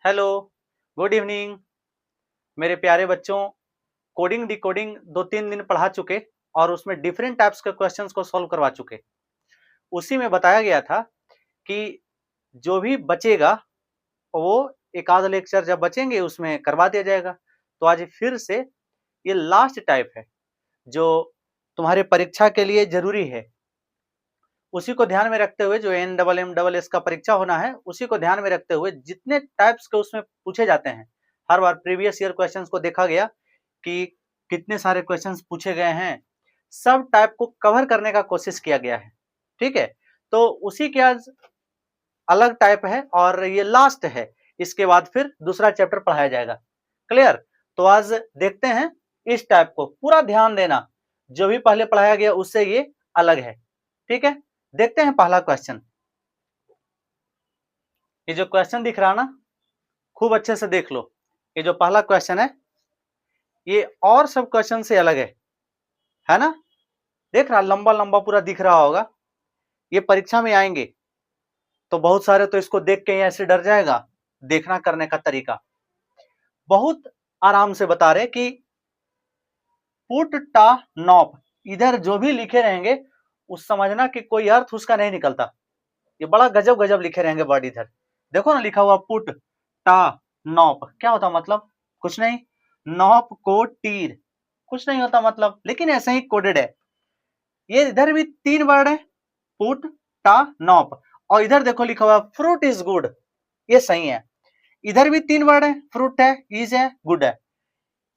Hello, good evening मेरे प्यारे बच्चों। कोडिंग डिकोडिंग 2-3 दिन पढ़ा चुके और उसमें डिफरेंट टाइप्स के क्वेश्चंस को सॉल्व करवा चुके। उसी में बताया गया था कि जो भी बचेगा वो एक आध लेक्चर जब बचेंगे उसमें करवा दिया जाएगा। तो आज फिर से ये लास्ट टाइप है जो तुम्हारे परीक्षा के लिए जरूरी है। उसी को ध्यान में रखते हुए जो NMMS का परीक्षा होना है उसी को ध्यान में रखते हुए जितने टाइप्स के उसमें पूछे जाते हैं, हर बार प्रीवियस ईयर क्वेश्चंस को देखा गया कि कितने सारे क्वेश्चंस पूछे गए हैं, सब टाइप को कवर करने का कोशिश किया गया है। ठीक है, तो उसी के आज अलग टाइप है और ये लास्ट है। इसके बाद फिर दूसरा चैप्टर पढ़ाया जाएगा। क्लियर? तो आज देखते हैं इस टाइप को, पूरा ध्यान देना, जो भी पहले पढ़ाया गया उससे ये अलग है। ठीक है, देखते हैं पहला क्वेश्चन। ये जो क्वेश्चन दिख रहा ना, खूब अच्छे से देख लो। ये जो पहला क्वेश्चन है ये और सब क्वेश्चन से अलग है ना? देख रहा, लंबा लंबा पूरा दिख रहा होगा। ये परीक्षा में आएंगे तो बहुत सारे तो इसको देख के ऐसे डर जाएगा। देखना करने का तरीका बहुत आराम से बता रहे कि पुट टा नॉप, इधर जो भी लिखे रहेंगे उस समझना कि कोई अर्थ उसका नहीं निकलता। ये बड़ा गजब गजब लिखे रहेंगे वर्ड। इधर देखो ना, लिखा हुआ पुट टा नॉप, क्या होता मतलब? कुछ नहीं। नॉप को तीर, कुछ नहीं होता मतलब, लेकिन ऐसे ही कोडेड है। ये इधर भी 3 वर्ड है, पुट टा नॉप, और इधर देखो लिखा हुआ फ्रूट इज गुड, ये सही है। इधर भी 3 वर्ड है, फ्रूट है, इज है, गुड है,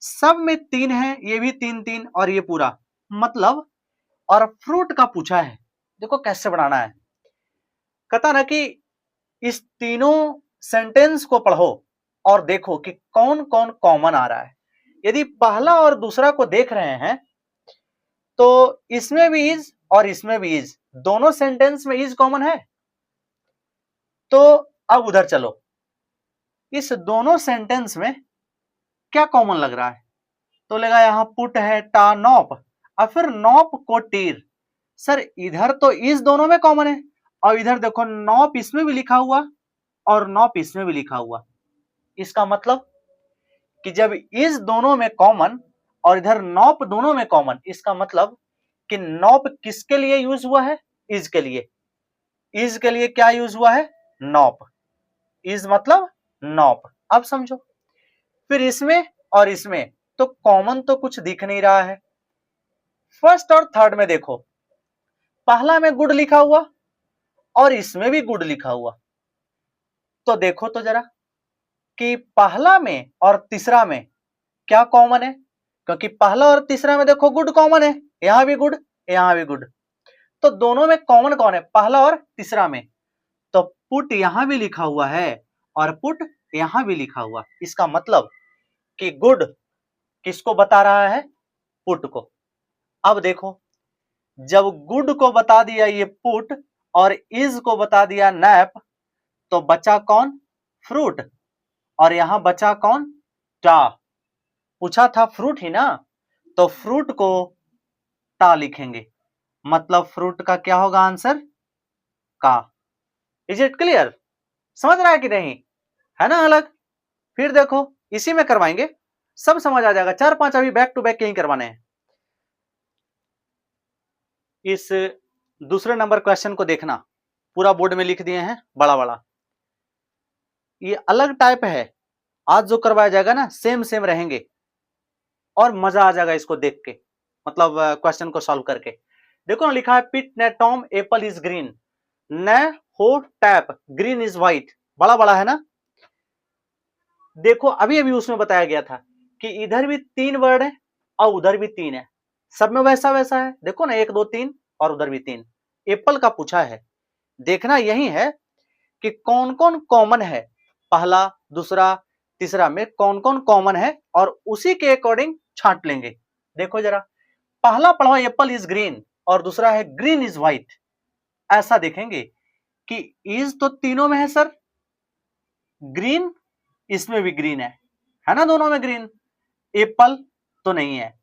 सब में 3 है, ये भी 3 और ये पूरा मतलब। और फ्रूट का पूछा है, देखो कैसे बनाना है। कहता ना कि इस तीनों सेंटेंस को पढ़ो और देखो कि कौन कौन कॉमन आ रहा है। यदि पहला और दूसरा को देख रहे हैं तो इसमें भी इज और इसमें भी इज, दोनों सेंटेंस में इज कॉमन है। तो अब उधर चलो, इस दोनों सेंटेंस में क्या कॉमन लग रहा है? तो लगा यहां पुट है टा नॉप और फिर नॉप को टीर। सर इधर तो इस दोनों में कॉमन है, और इधर देखो नॉप इसमें भी लिखा हुआ और नॉप इसमें भी लिखा हुआ। इसका मतलब कि जब इस दोनों में कॉमन और इधर नॉप दोनों में कॉमन, इसका मतलब कि नॉप किसके लिए यूज हुआ है? इज के लिए। इज के लिए क्या यूज हुआ है? नॉप। इज मतलब नॉप। अब समझो, फिर इसमें और इसमें तो कॉमन तो कुछ दिख नहीं रहा है। फर्स्ट और थर्ड में देखो, पहला में गुड लिखा हुआ और इसमें भी गुड लिखा हुआ। तो देखो तो जरा कि पहला में और तीसरा में क्या कॉमन है, क्योंकि पहला और तीसरा में देखो गुड कॉमन है, यहां भी गुड, यहां भी गुड। तो दोनों में कॉमन कौन है? पहला और तीसरा में। तो पुट यहां भी लिखा हुआ है और पुट यहां भी लिखा हुआ। इसका मतलब कि गुड किसको बता रहा है? पुट को। अब देखो, जब गुड को बता दिया ये पुट और इज को बता दिया नैप, तो बचा कौन? फ्रूट। और यहां बचा कौन? टा। पूछा था फ्रूट ही ना, तो फ्रूट को टा लिखेंगे, मतलब फ्रूट का क्या होगा आंसर? का। Is it clear? समझ रहा है कि नहीं? है ना अलग? फिर देखो इसी में करवाएंगे, सब समझ आ जाएगा। 4-5 अभी बैक टू बैक यही करवाने हैं। इस दूसरे नंबर क्वेश्चन को देखना, पूरा बोर्ड में लिख दिए हैं बड़ा बड़ा। ये अलग टाइप है, आज जो करवाया जाएगा ना सेम सेम रहेंगे और मजा आ जाएगा इसको देख के, मतलब क्वेश्चन को सॉल्व करके। देखो ना, लिखा है पिट ने टॉम एप्पल इज ग्रीन, न हो टैप ग्रीन इज व्हाइट, बड़ा बड़ा है ना। देखो अभी अभी उसमें बताया गया था कि इधर भी 3 वर्ड है और उधर भी 3 है, सब में वैसा वैसा है। देखो ना, 1 2 3 और उधर भी 3। एप्पल का पूछा है, देखना यही है कि कौन कौन कॉमन है, पहला दूसरा तीसरा में कौन कौन कॉमन है और उसी के अकॉर्डिंग छांट लेंगे। देखो जरा, पहला पढ़ा एप्पल इज ग्रीन और दूसरा है ग्रीन इज व्हाइट। ऐसा देखेंगे कि इज तो तीनों में है सर, ग्रीन इसमें भी ग्रीन है ना, दोनों में ग्रीन। एप्पल तो नहीं है,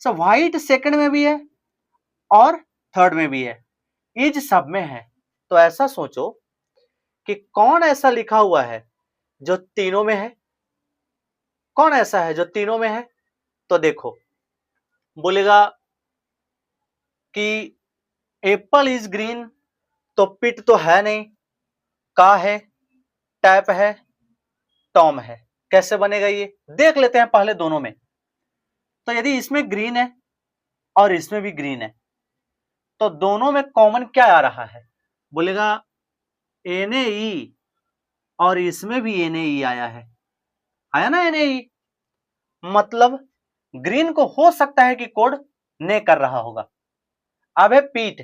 सो व्हाइट सेकंड में भी है और थर्ड में भी है, इज सब में है। तो ऐसा सोचो कि कौन ऐसा लिखा हुआ है जो तीनों में है? कौन ऐसा है जो तीनों में है? तो देखो, बोलेगा कि एप्पल इज ग्रीन, तो पिट तो है नहीं, का है, टैप है, टॉम है। कैसे बनेगा ये देख लेते हैं पहले दोनों में। तो यदि इसमें ग्रीन है और इसमें भी ग्रीन है, तो दोनों में कॉमन क्या आ रहा है? बोलेगा NaE, और इसमें भी NaE आया है, आया ना NaE। मतलब ग्रीन को हो सकता है कि कोड ने कर रहा होगा। अब है पीट,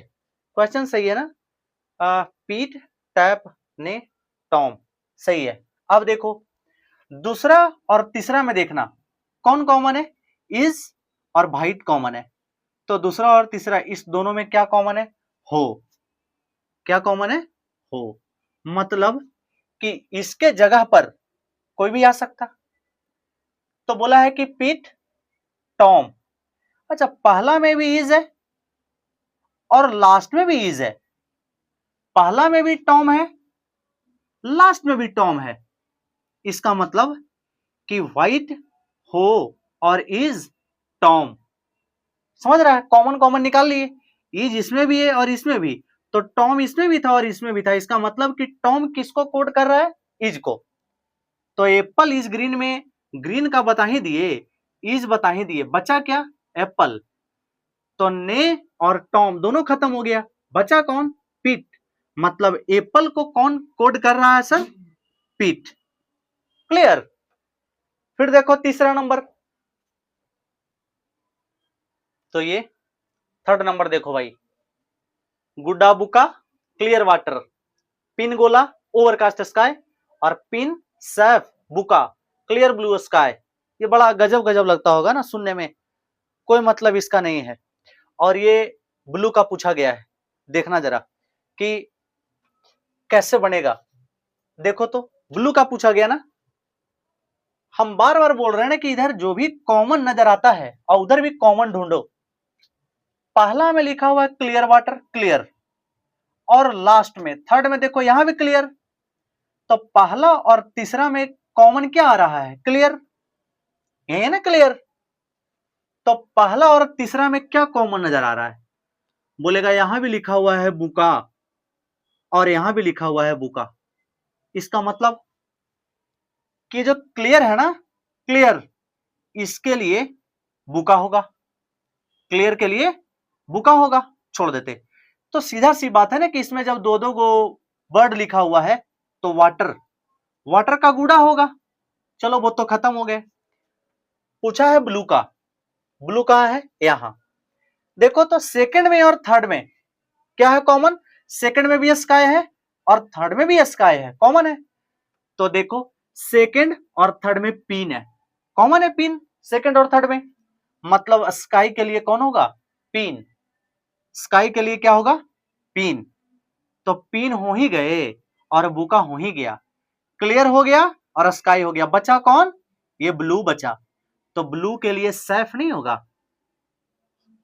क्वेश्चन सही है ना? पीट, टैप, ने, टॉम, सही है। अब देखो दूसरा और तीसरा में देखना कौन कॉमन है? इज और वाइट कॉमन है। तो दूसरा और तीसरा इस दोनों में क्या कॉमन है? हो। क्या कॉमन है? हो। मतलब कि इसके जगह पर कोई भी आ सकता। तो बोला है कि पीट, टॉम। अच्छा, पहला में भी इज है और लास्ट में भी इज है। पहला में भी टॉम है, लास्ट में भी टॉम है। इसका मतलब कि व्हाइट, हो और इज, टॉम। समझ रहा है? कॉमन कॉमन निकाल लिए। इज इसमें भी है और इसमें भी, तो टॉम इसमें भी था और इसमें भी था। इसका मतलब कि टॉम किसको कोड कर रहा है? इज को। तो एप्पल इज ग्रीन में ग्रीन का बता ही दिए, इज बता ही दिए, बचा क्या? एप्पल। तो ने और टॉम दोनों खत्म हो गया, बचा कौन? पीट। मतलब एप्पल को कौन कोड कर रहा है सर? पीट। क्लियर? फिर देखो तीसरा नंबर, तो ये थर्ड नंबर देखो भाई। गुड्डा बुका, क्लियर वाटर, पिन गोला, ओवरकास्ट स्काई, और पिन सैफ बुका, क्लियर ब्लू स्काई। ये बड़ा गजब गजब लगता होगा ना सुनने में, कोई मतलब इसका नहीं है। और ये ब्लू का पूछा गया है, देखना जरा कि कैसे बनेगा। देखो तो ब्लू का पूछा गया ना, हम बार बार बोल रहे हैं ना कि इधर जो भी कॉमन नजर आता है और उधर भी कॉमन ढूंढो। पहला में लिखा हुआ है क्लियर वाटर, क्लियर, और लास्ट में थर्ड में देखो यहां भी क्लियर। तो पहला और तीसरा में कॉमन क्या आ रहा है? क्लियर। यही है ना क्लियर। तो पहला और तीसरा में क्या कॉमन नजर आ रहा है? बोलेगा यहां भी लिखा हुआ है बुका और यहां भी लिखा हुआ है बुका। इसका मतलब कि जो क्लियर है ना, क्लियर, इसके लिए बुका होगा, क्लियर के लिए बुका होगा, छोड़ देते। तो सीधा सी बात है ना कि इसमें जब दो दो गो वर्ड लिखा हुआ है तो वाटर, वाटर का गुड़ा होगा। चलो वो तो खत्म हो गए। पूछा है ब्लू का, ब्लू कहां है? यहां। देखो तो सेकंड में और थर्ड में क्या है कॉमन? सेकंड में भी स्काई है और थर्ड में भी स्काई है, कॉमन है। तो देखो सेकंड और थर्ड में पिन है, कॉमन है पिन सेकंड और थर्ड में। मतलब स्काई के लिए कौन होगा? पिन। स्काई के लिए क्या होगा? पिन। तो पिन हो ही गए और बुका हो ही गया, क्लियर हो गया और स्काई हो गया, बचा कौन? ये ब्लू बचा। तो ब्लू के लिए सेफ नहीं होगा,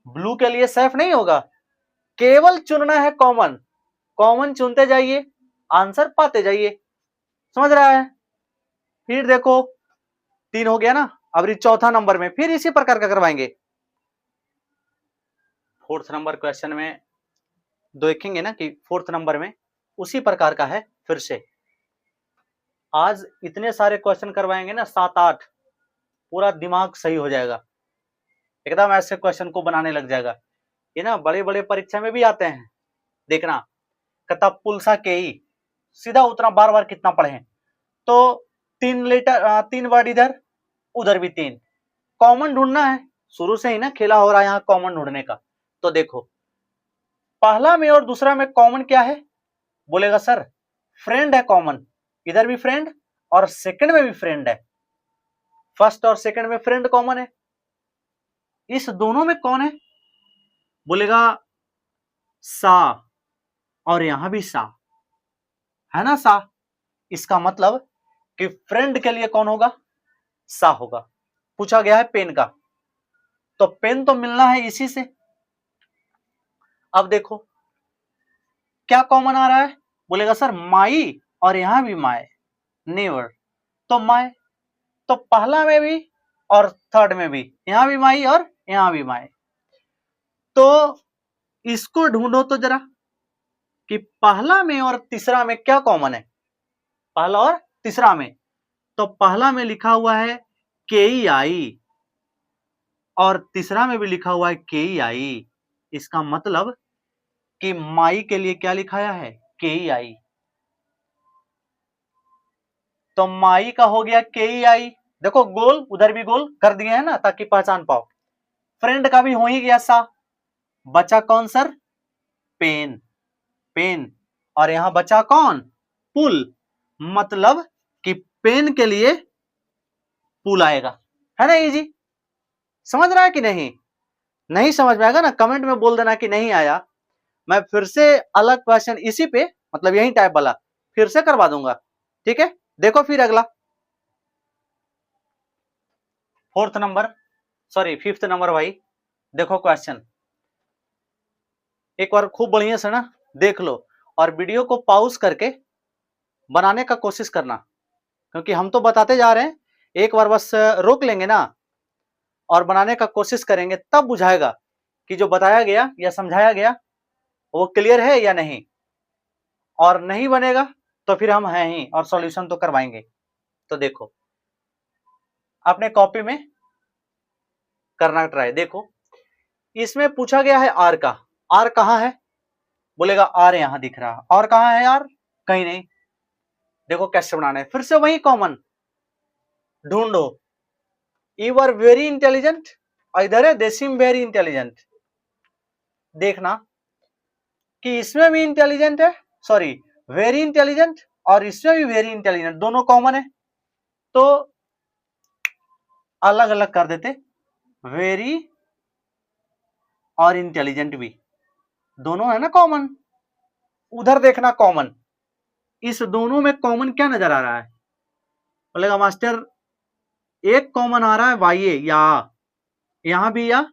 ब्लू के लिए सेफ नहीं होगा। केवल चुनना है कॉमन, कॉमन चुनते जाइए, आंसर पाते जाइए। समझ रहा है? फिर देखो तीन हो गया ना, अब चौथा नंबर में फिर इसी प्रकार का करवाएंगे। फोर्थ नंबर क्वेश्चन में देखेंगे ना कि फोर्थ नंबर में उसी प्रकार का है। फिर से आज इतने सारे क्वेश्चन करवाएंगे ना, 7-8, पूरा दिमाग सही हो जाएगा, एकदम ऐसे क्वेश्चन को बनाने लग जाएगा। ये ना बड़े बड़े परीक्षा में भी आते हैं, देखना। कहता पुलसा के ही सीधा उतना बार बार कितना पढ़े, तो 3 3 वर्ड इधर, उधर भी 3, कॉमन ढूंढना है। शुरू से ही ना खेला हो रहा है यहाँ कॉमन ढूंढने का। तो देखो पहला में और दूसरा में कॉमन क्या है? बोलेगा सर फ्रेंड है कॉमन, इधर भी फ्रेंड और सेकंड में भी फ्रेंड है, फर्स्ट और सेकंड में फ्रेंड कॉमन है। इस दोनों में कौन है? बोलेगा सा, और यहां भी सा है ना, सा। इसका मतलब कि फ्रेंड के लिए कौन होगा? सा होगा। पूछा गया है पेन का, तो पेन तो मिलना है इसी से। अब देखो क्या कॉमन आ रहा है? बोलेगा सर माई, और यहां भी माई, नेवर। तो माई, तो पहला में भी और थर्ड में भी, यहां भी माई और यहां भी माई। तो इसको ढूंढो तो जरा कि पहला में और तीसरा में क्या कॉमन है, पहला और तीसरा में। तो पहला में लिखा हुआ है के ई आई और तीसरा में भी लिखा हुआ है के ई आई। इसका मतलब कि माई के लिए क्या लिखाया है, के ई आई। तो माई का हो गया के ई आई। देखो गोल, उधर भी गोल कर दिए हैं ना ताकि पहचान पाओ। फ्रेंड का भी हो ही गया सा। बचा कौन सर, पेन, पेन। और यहां बचा कौन, पुल। मतलब कि पेन के लिए पुल आएगा, है ना इजी। समझ रहा है कि नहीं, नहीं समझ में आएगा ना कमेंट में बोल देना कि नहीं आया। मैं फिर से अलग क्वेश्चन इसी पे, मतलब यही टाइप वाला फिर से करवा दूंगा, ठीक है। देखो फिर अगला, fourth number, sorry fifth number भाई। देखो क्वेश्चन एक बार खूब बढ़िया से ना देख लो और वीडियो को पॉज करके बनाने का कोशिश करना, क्योंकि हम तो बताते जा रहे हैं, एक बार बस रोक लेंगे ना और बनाने का कोशिश करेंगे तब बुझाएगा कि जो बताया गया या समझाया गया वो क्लियर है या नहीं। और नहीं बनेगा तो फिर हम हैं ही और सॉल्यूशन तो करवाएंगे। तो देखो अपने कॉपी में करना ट्राई। देखो इसमें पूछा गया है आर का, आर कहां है, बोलेगा आर यहां दिख रहा, और कहां है यार, कहीं नहीं। देखो कैसे बनाना है, फिर से वही कॉमन ढूंढो। यू आर वेरी इंटेलिजेंट, इधर है दे सीम वेरी इंटेलिजेंट। देखना कि इसमें भी इंटेलिजेंट है, सॉरी वेरी इंटेलिजेंट, और इसमें भी वेरी इंटेलिजेंट, दोनों कॉमन है। तो अलग अलग कर देते, वेरी और इंटेलिजेंट भी दोनों है ना कॉमन। उधर देखना कॉमन, इस दोनों में कॉमन क्या नजर आ रहा है, बोलेगा मास्टर एक कॉमन आ रहा है वाई या, यहां भी या,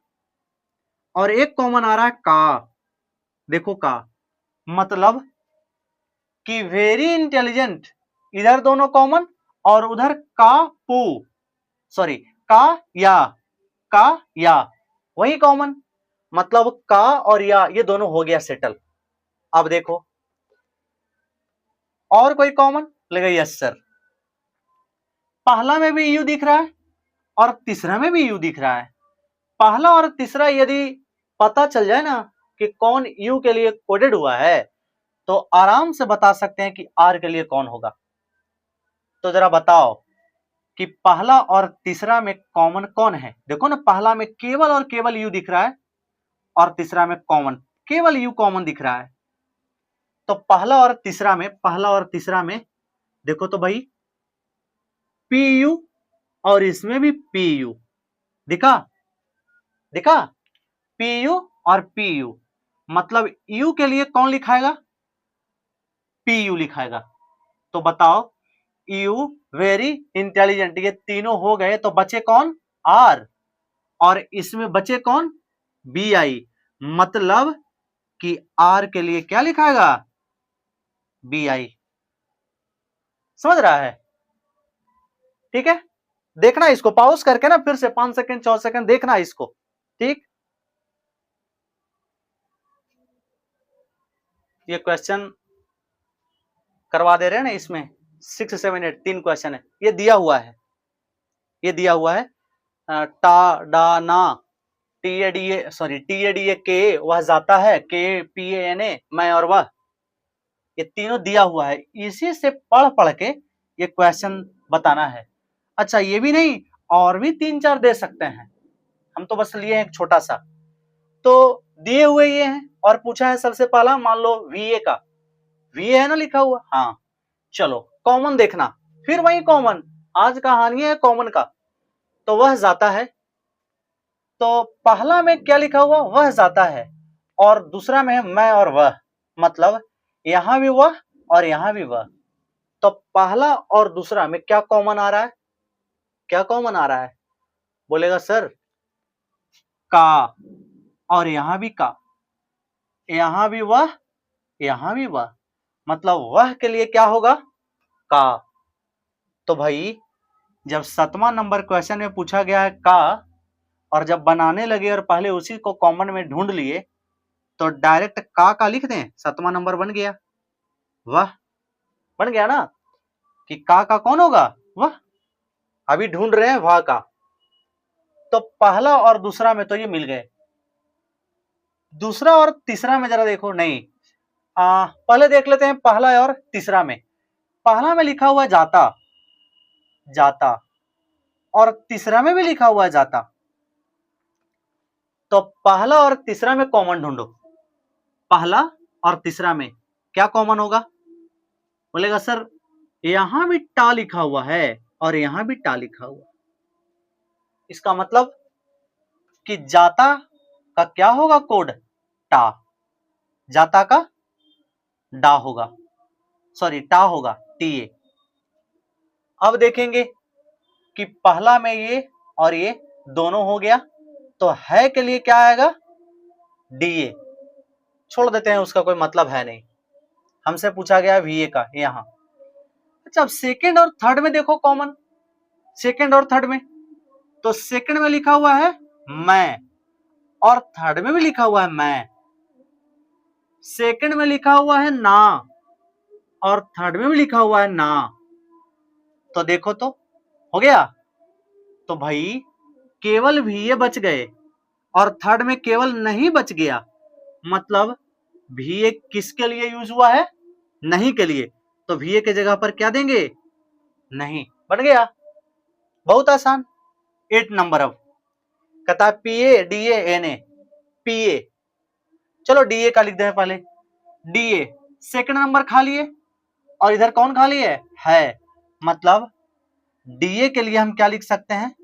और एक कॉमन आ रहा है का। देखो का मतलब कि वेरी इंटेलिजेंट, इधर दोनों कॉमन, और उधर का पू, सॉरी का या वही कॉमन। मतलब का और या ये दोनों हो गया सेटल। अब देखो और कोई कॉमन लेगा, यस सर पहला में भी यू दिख रहा है और तीसरा में भी यू दिख रहा है। पहला और तीसरा यदि पता चल जाए ना कि कौन यू के लिए कोडेड हुआ है तो आराम से बता सकते हैं कि आर के लिए कौन होगा। तो जरा बताओ कि पहला और तीसरा में कॉमन कौन है। देखो ना पहला में केवल और केवल यू दिख रहा है और तीसरा में कॉमन केवल यू कॉमन दिख रहा है। तो पहला और तीसरा में देखो तो भाई पी यू और इसमें भी पी यू दिखा, दिखा पी यू और पी यू। मतलब यू के लिए कौन लिखाएगा, पी यू लिखाएगा। तो बताओ यू वेरी इंटेलिजेंट, ये तीनों हो गए तो बचे कौन, आर, और इसमें बचे कौन, बी आई। मतलब कि आर के लिए क्या लिखाएगा, बी आई। समझ रहा है, ठीक है। देखना इसको पॉज करके ना फिर से 5 सेकंड 4 सेकंड देखना इसको, ठीक। ये क्वेश्चन करवा दे रहे हैं ना, इसमें 6 7 8 3 क्वेश्चन है। ये दिया हुआ है, ये दिया हुआ है टा डा ना, T A D A, sorry T A D A के, वह जाता है, के पी ए एन ए, मैं और वह, ये तीनों दिया हुआ है। इसी से पढ़ पढ़ के ये क्वेश्चन बताना है। अच्छा ये भी नहीं, और भी 3 4 दे सकते हैं, हम तो बस लिए हैं एक छोटा सा। तो दिए हुए ये हैं और पूछा है सबसे पहला मान लो वीए का, वीए है ना लिखा हुआ, हाँ चलो कॉमन देखना, फिर वही कॉमन, आज कहानी है कॉमन का। तो वह जाता है, तो पहला में क्या लिखा हुआ, वह जाता है, और दूसरा में मैं और वह, मतलब यहां भी वह और यहां भी वह। तो पहला और दूसरा में क्या कॉमन आ रहा है, क्या कॉमन आ रहा है, बोलेगा सर का, और यहां भी का, यहां भी वह, यहां भी वह, मतलब वह के लिए क्या होगा, का। तो भाई जब 7वां नंबर क्वेश्चन में पूछा गया है का, और जब बनाने लगे और पहले उसी को कॉमन में ढूंढ लिए, तो डायरेक्ट का लिख दें, 7वां नंबर बन गया। वाह, बन गया ना कि का कौन होगा, वाह। अभी ढूंढ रहे हैं वाह का, तो पहला और दूसरा में तो ये मिल गए, दूसरा और तीसरा में जरा देखो, नहीं पहले देख लेते हैं पहला और तीसरा में। पहला में लिखा हुआ है जाता, जाता, और तीसरा में भी लिखा हुआ है जाता, तो पहला और तीसरा में कॉमन ढूंढो। पहला और तीसरा में क्या कॉमन होगा? बोलेगा सर यहां भी टा लिखा हुआ है और यहां भी टा लिखा हुआ, इसका मतलब कि जाता का क्या होगा कोड, टा, जाता का डा होगा, सॉरी टा होगा, टीए। अब देखेंगे कि पहला में ये और ये दोनों हो गया, तो है के लिए क्या आएगा, डीए। छोड़ देते हैं, उसका कोई मतलब है नहीं, हमसे पूछा गया वीए का यहां। अच्छा, अब सेकंड और थर्ड में देखो कॉमन, सेकंड और थर्ड में, तो सेकंड में लिखा हुआ है मैं और थर्ड में भी लिखा हुआ है मैं। सेकंड में लिखा हुआ है ना और थर्ड में भी लिखा हुआ है ना, तो देखो तो हो गया। तो भाई केवल वीए बच गए और थर्ड में केवल नहीं बच गया, मतलब वीए किसके लिए यूज हुआ है, नहीं के लिए, तो वीए के जगह पर क्या देंगे, नहीं, बन गया, बहुत आसान। 8 नंबर अब कहता है पीए डीए एनए, पीए, चलो डीए का लिख दे पहले, डीए सेकंड नंबर खा लिए और इधर कौन खा लिए है, मतलब डीए के लिए हम क्या लिख सकते हैं,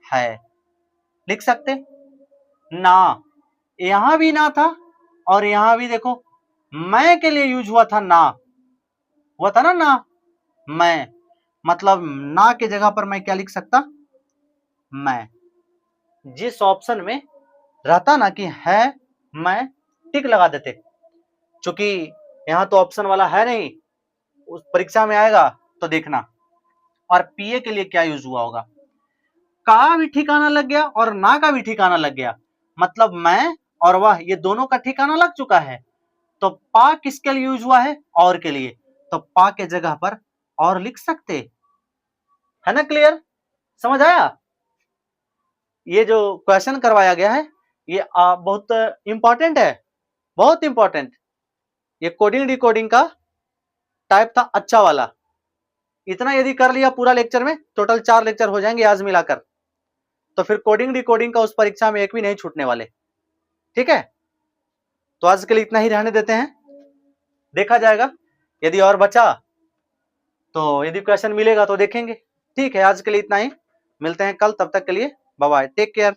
है लिख सकते। ना, यहां भी ना था और यहां भी देखो मैं के लिए यूज हुआ था, ना हुआ था ना मैं, मतलब ना के जगह पर मैं क्या लिख सकता, मैं। जिस ऑप्शन में रहता ना कि है मैं, टिक लगा देते, क्योंकि यहां तो ऑप्शन वाला है नहीं, उस परीक्षा में आएगा तो देखना। और पीए के लिए क्या यूज हुआ होगा, का भी ठिकाना लग गया और ना का भी ठिकाना लग गया, मतलब मैं और वह ये दोनों का ठिकाना लग चुका है, तो पा किसके लिए यूज हुआ है, और के लिए, तो पा के जगह पर और लिख सकते है ना। क्लियर, समझ आया? ये जो क्वेश्चन करवाया गया है ये बहुत इंपॉर्टेंट है, बहुत इंपॉर्टेंट। ये कोडिंग डिकोडिंग का टाइप था अच्छा वाला। इतना यदि कर लिया पूरा लेक्चर में, टोटल 4 लेक्चर हो जाएंगे आज मिलाकर, तो फिर कोडिंग डिकोडिंग का उस परीक्षा में एक भी नहीं छूटने वाले। ठीक है, तो आज के लिए इतना ही रहने देते हैं, देखा जाएगा यदि और बचा तो यदि क्वेश्चन मिलेगा तो देखेंगे। ठीक है, आज के लिए इतना ही, मिलते हैं कल, तब तक के लिए बाय बाय, टेक केयर।